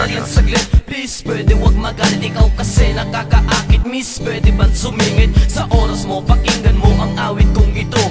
na lang saglit. Please, pwede wag magalit, ikaw kasi nakakaakit. Miss, pwede ba't sumingit? Sa oras mo, pakinggan mo ang awit kong ito.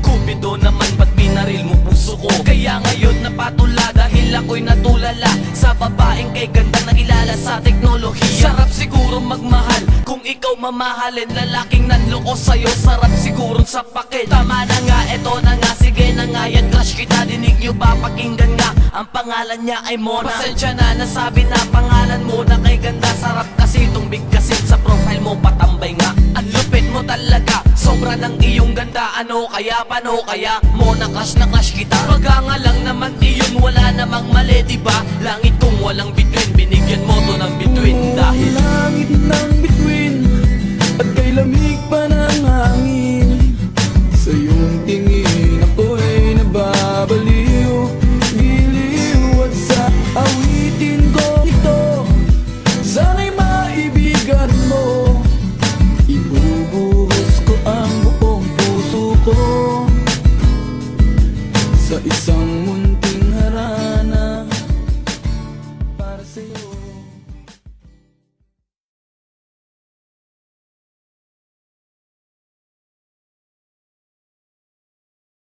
Kupido naman, ba't binaril mo puso ko? Kaya ngayon napatula dahil ako'y natulala sa babaeng kay gandang nakilala sa teknolohiya. Sarap siguro magmahal kung ikaw mamahalin. Lalaking nanloko sa'yo, sarap siguro sa pakit. Tama na nga, eto na nga, sige na nga yan. Crush kita, dinig nyo ba? Pakinggan nga, ang pangalan niya ay Mona. Pasensya na, nasabi na pangalan mo na kay ganda. Sarap kasi itong bigkasin sa profile mo, patambay nga. Ang lupit mo talaga, sobra ng iyong ganda. Ano kaya, paano kaya? Mona, crush na crush kita. Waga nga lang naman iyon, wala namang mali, diba? Langit kung walang between, binigyan mo to ng between. Dahil langit ng bituin